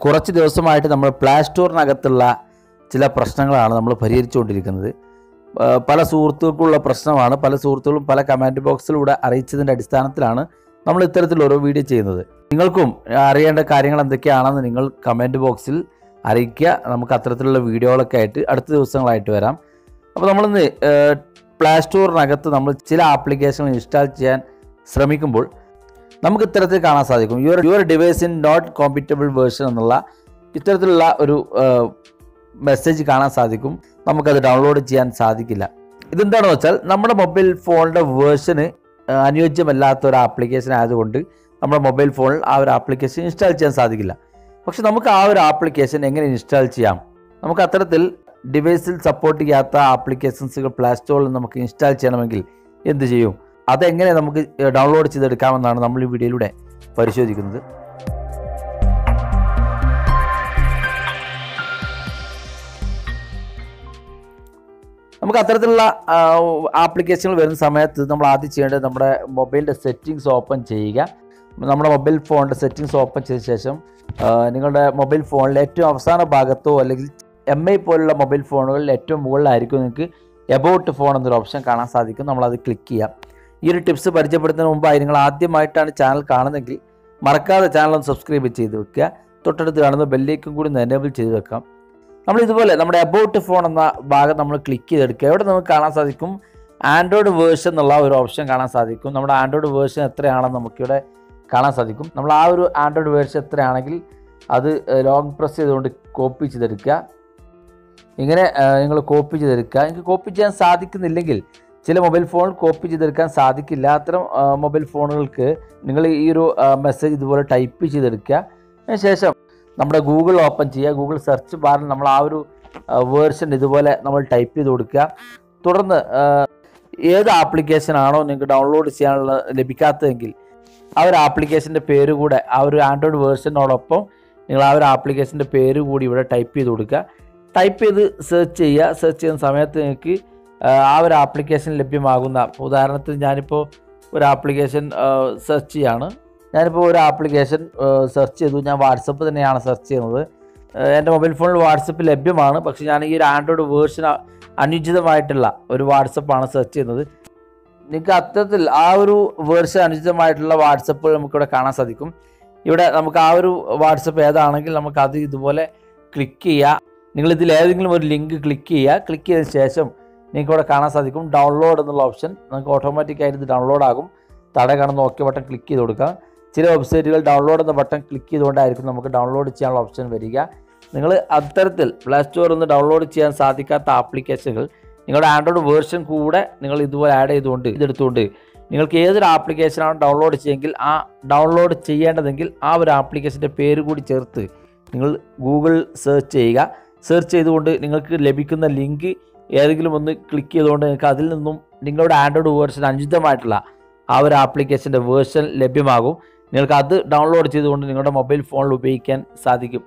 കുറച്ച് ദിവസമായിട്ട് നമ്മൾ പ്ലേ സ്റ്റോറിനകത്തുള്ള ചില പ്രശ്നങ്ങളാണ് നമ്മൾ പരിഹരിച്ചുകൊണ്ടിരിക്കുന്നത്. പല സുഹൃത്തുക്കൾക്കുള്ള പ്രശ്നമാണ്. പല സുഹൃത്തുക്കളും പല കമൻറ്റ് ബോക്സിലൂടെ അറിയിച്ചതിൻ്റെ അടിസ്ഥാനത്തിലാണ് നമ്മൾ ഇത്തരത്തിലുള്ള ഓരോ വീഡിയോ ചെയ്യുന്നത്. നിങ്ങൾക്കും അറിയേണ്ട കാര്യങ്ങൾ എന്തൊക്കെയാണെന്ന് നിങ്ങൾ കമൻറ്റ് ബോക്സിൽ അറിയിക്കുക. നമുക്ക് അത്തരത്തിലുള്ള വീഡിയോകളൊക്കെ ആയിട്ട് അടുത്ത ദിവസങ്ങളായിട്ട് വരാം. അപ്പോൾ നമ്മളിന്ന് പ്ലേ സ്റ്റോറിനകത്ത് നമ്മൾ ചില ആപ്ലിക്കേഷനുകൾ ഇൻസ്റ്റാൾ ചെയ്യാൻ ശ്രമിക്കുമ്പോൾ നമുക്ക് ഇത്തരത്തിൽ കാണാൻ സാധിക്കും, your device in not compatible version എന്നുള്ള ഇത്തരത്തിലുള്ള ഒരു മെസ്സേജ് കാണാൻ സാധിക്കും. നമുക്കത് ഡൗൺലോഡ് ചെയ്യാൻ സാധിക്കില്ല. ഇതെന്താണെന്ന് വെച്ചാൽ നമ്മുടെ മൊബൈൽ ഫോണിൻ്റെ വേർഷന് അനുയോജ്യമല്ലാത്ത ഒരു ആപ്ലിക്കേഷൻ ആയതുകൊണ്ട് നമ്മുടെ മൊബൈൽ ഫോണിൽ ആ ഒരു ആപ്ലിക്കേഷൻ ഇൻസ്റ്റാൾ ചെയ്യാൻ സാധിക്കില്ല. പക്ഷെ നമുക്ക് ആ ഒരു ആപ്ലിക്കേഷൻ എങ്ങനെ ഇൻസ്റ്റാൾ ചെയ്യാം? നമുക്ക് അത്തരത്തിൽ ഡിവൈസിൽ സപ്പോർട്ട് ചെയ്യാത്ത ആപ്ലിക്കേഷൻസുകൾ പ്ലേ സ്റ്റോറിൽ നമുക്ക് ഇൻസ്റ്റാൾ ചെയ്യണമെങ്കിൽ എന്ത് ചെയ്യും? അതെങ്ങനെ നമുക്ക് ഡൗൺലോഡ് ചെയ്തെടുക്കാമെന്നാണ് നമ്മൾ ഈ വീഡിയോയിലൂടെ പരിശോധിക്കുന്നത്. നമുക്ക് അത്തരത്തിലുള്ള ആപ്ലിക്കേഷനുകൾ വരുന്ന സമയത്ത് നമ്മൾ ആദ്യം ചെയ്യേണ്ടത് നമ്മുടെ മൊബൈലിൻ്റെ സെറ്റിങ്സ് ഓപ്പൺ ചെയ്യുക. നമ്മുടെ മൊബൈൽ ഫോണിൻ്റെ സെറ്റിങ്സ് ഓപ്പൺ ചെയ്ത ശേഷം നിങ്ങളുടെ മൊബൈൽ ഫോണിലെ ഏറ്റവും അവസാന ഭാഗത്തോ അല്ലെങ്കിൽ MI പോലുള്ള മൊബൈൽ ഫോണുകളിൽ ഏറ്റവും മുകളിലായിരിക്കും നിങ്ങൾക്ക് എബൌട്ട് ഫോൺ എന്നൊരു ഓപ്ഷൻ കാണാൻ സാധിക്കും. നമ്മളത് ക്ലിക്ക് ചെയ്യാം. ഈ ഒരു ടിപ്സ് പരിചയപ്പെടുത്തുന്നതിന് മുമ്പായി നിങ്ങൾ ആദ്യമായിട്ടാണ് ചാനൽ കാണുന്നതെങ്കിൽ മറക്കാതെ ചാനൽ ഒന്ന് സബ്സ്ക്രൈബ് ചെയ്ത് വെക്കുക. തൊട്ടടുത്ത് കാണുന്ന ബെല്ലേക്കും കൂടി എനേബിൾ ചെയ്ത് വെക്കാം. നമ്മൾ ഇതുപോലെ നമ്മുടെ എബൌട്ട് ഫോൺ എന്ന ഭാഗം നമ്മൾ ക്ലിക്ക് ചെയ്തെടുക്കുക. ഇവിടെ നമുക്ക് കാണാൻ സാധിക്കും ആൻഡ്രോയിഡ് വേർഷൻ എന്നുള്ള ഒരു ഓപ്ഷൻ കാണാൻ സാധിക്കും. നമ്മുടെ ആൻഡ്രോയിഡ് വേർഷൻ എത്രയാണെന്ന് നമുക്കിവിടെ കാണാൻ സാധിക്കും. നമ്മൾ ആ ഒരു ആൻഡ്രോയിഡ് വേർഷൻ എത്രയാണെങ്കിൽ അത് ലോങ് പ്രസ് ചെയ്തുകൊണ്ട് കോപ്പി ചെയ്തെടുക്കുക. ഇങ്ങനെ നിങ്ങൾ കോപ്പി ചെയ്തെടുക്കുക. നിങ്ങൾക്ക് കോപ്പി ചെയ്യാൻ സാധിക്കുന്നില്ലെങ്കിൽ ചില മൊബൈൽ ഫോൺ കോപ്പി ചെയ്തെടുക്കാൻ സാധിക്കില്ല. അത്തരം മൊബൈൽ ഫോണുകൾക്ക് നിങ്ങൾ ഈ ഒരു മെസ്സേജ് ഇതുപോലെ ടൈപ്പ് ചെയ്തെടുക്കുക. അതിനുശേഷം നമ്മുടെ ഗൂഗിൾ ഓപ്പൺ ചെയ്യുക. ഗൂഗിൾ സെർച്ച് ബാറിൽ നമ്മൾ ആ ഒരു വേർഷൻ ഇതുപോലെ നമ്മൾ ടൈപ്പ് ചെയ്ത് കൊടുക്കുക. തുടർന്ന് ഏത് ആപ്ലിക്കേഷനാണോ നിങ്ങൾക്ക് ഡൗൺലോഡ് ചെയ്യാനുള്ള ലഭിക്കാത്തതെങ്കിൽ ആ ഒരു ആപ്ലിക്കേഷൻ്റെ പേര് കൂടെ ആ ഒരു ആൻഡ്രോയിഡ് വേർഷനോടൊപ്പം നിങ്ങൾ ആ ഒരു ആപ്ലിക്കേഷൻ്റെ പേര് കൂടി ഇവിടെ ടൈപ്പ് ചെയ്ത് കൊടുക്കുക. ടൈപ്പ് ചെയ്ത് സെർച്ച് ചെയ്യുക. സെർച്ച് ചെയ്യുന്ന സമയത്ത് നിങ്ങൾക്ക് ആ ഒരു ആപ്ലിക്കേഷൻ ലഭ്യമാകുന്ന, ഉദാഹരണത്തിന് ഞാനിപ്പോൾ ഒരു ആപ്ലിക്കേഷൻ സെർച്ച് ചെയ്യാണ്. ഞാനിപ്പോൾ ഒരു ആപ്ലിക്കേഷൻ സെർച്ച് ചെയ്തു. ഞാൻ വാട്സപ്പ് തന്നെയാണ് സെർച്ച് ചെയ്യുന്നത്. എൻ്റെ മൊബൈൽ ഫോണിൽ വാട്സപ്പ് ലഭ്യമാണ്. പക്ഷേ ഞാൻ ഈ ഒരു ആൻഡ്രോയിഡ് വേർഷൻ അനുചിതമായിട്ടുള്ള ഒരു വാട്സപ്പാണ് സെർച്ച് ചെയ്യുന്നത്. നിങ്ങൾക്ക് അത്തരത്തിൽ ആ ഒരു വേർഷൻ അനുചിതമായിട്ടുള്ള വാട്സപ്പുകൾ നമുക്കിവിടെ കാണാൻ സാധിക്കും. ഇവിടെ നമുക്ക് ആ ഒരു വാട്സപ്പ് ഏതാണെങ്കിൽ നമുക്കത് ഇതുപോലെ ക്ലിക്ക് ചെയ്യുക. നിങ്ങളിതിൽ ഏതെങ്കിലും ഒരു ലിങ്ക് ക്ലിക്ക് ചെയ്യുക. ക്ലിക്ക് ചെയ്തതിന് ശേഷം നിങ്ങൾക്കിവിടെ കാണാൻ സാധിക്കും ഡൗൺലോഡ് എന്നുള്ള ഓപ്ഷൻ. നിങ്ങൾക്ക് ഓട്ടോമാറ്റിക്കായിട്ട് ഇത് ഡൗൺലോഡ് ആകും. താഴെ കാണുന്ന ഓക്കെ ബട്ടൺ ക്ലിക്ക് ചെയ്ത് കൊടുക്കുക. ചില വെബ്സൈറ്റുകൾ ഡൗൺലോഡ് എന്ന ബട്ടൺ ക്ലിക്ക് ചെയ്തുകൊണ്ടായിരിക്കും നമുക്ക് ഡൗൺലോഡ് ചെയ്യാനുള്ള ഓപ്ഷൻ വരിക. നിങ്ങൾ അത്തരത്തിൽ പ്ലേ സ്റ്റോറിൽ നിന്ന് ഡൗൺലോഡ് ചെയ്യാൻ സാധിക്കാത്ത ആപ്ലിക്കേഷനുകൾ നിങ്ങളുടെ ആൻഡ്രോയിഡ് വേർഷൻ കൂടെ നിങ്ങൾ ഇതുപോലെ ആഡ് ചെയ്തുകൊണ്ട് ഇതെടുത്തുകൊണ്ട് നിങ്ങൾക്ക് ഏതൊരു ആപ്ലിക്കേഷനാണ് ഡൗൺലോഡ് ചെയ്യുമെങ്കിൽ ആ ഡൗൺലോഡ് ചെയ്യേണ്ടതെങ്കിൽ ആ ഒരു ആപ്ലിക്കേഷൻ്റെ പേര് കൂടി ചേർത്ത് നിങ്ങൾ ഗൂഗിൾ സെർച്ച് ചെയ്യുക. സെർച്ച് ചെയ്തുകൊണ്ട് നിങ്ങൾക്ക് ലഭിക്കുന്ന ലിങ്ക് ഏതെങ്കിലും ഒന്ന് ക്ലിക്ക് ചെയ്തുകൊണ്ട് നിങ്ങൾക്ക് അതിൽ നിന്നും നിങ്ങളുടെ ആൻഡ്രോയിഡ് വേർഷൻ അനുചിതമായിട്ടുള്ള ആ ഒരു ആപ്ലിക്കേഷൻ്റെ വേർഷൻ ലഭ്യമാകും. നിങ്ങൾക്ക് അത് ഡൗൺലോഡ് ചെയ്തുകൊണ്ട് നിങ്ങളുടെ മൊബൈൽ ഫോണിൽ ഉപയോഗിക്കാൻ സാധിക്കും.